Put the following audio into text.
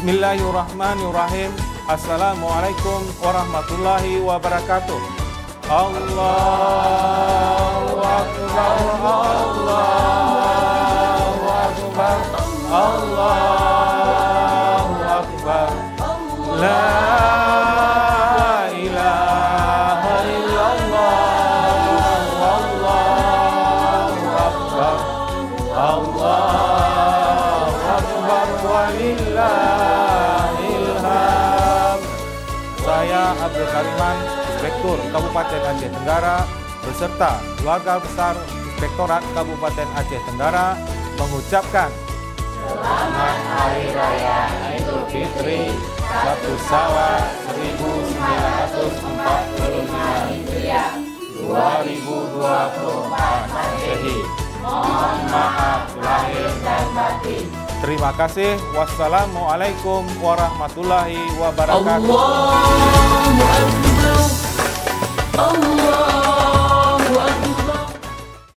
Bismillahirrahmanirrahim. Assalamualaikum warahmatullahi wabarakatuh. Allahu Akbar, Allahu Akbar, Allahu Akbar. La ilaha illallah, Allahu Akbar, Allahu Akbar, walillahil hamd. Saya Abdul Kariman, Inspektur Kabupaten Aceh Tenggara, beserta keluarga besar Inspektorat Kabupaten Aceh Tenggara mengucapkan Selamat Hari Raya Idul Fitri 1 Syawal 1945 Hijriah 2024 Masehi. Mohon maaf lahir dan batin. Terima kasih. Wassalamualaikum warahmatullahi wabarakatuh. Allahu Akbar. Allah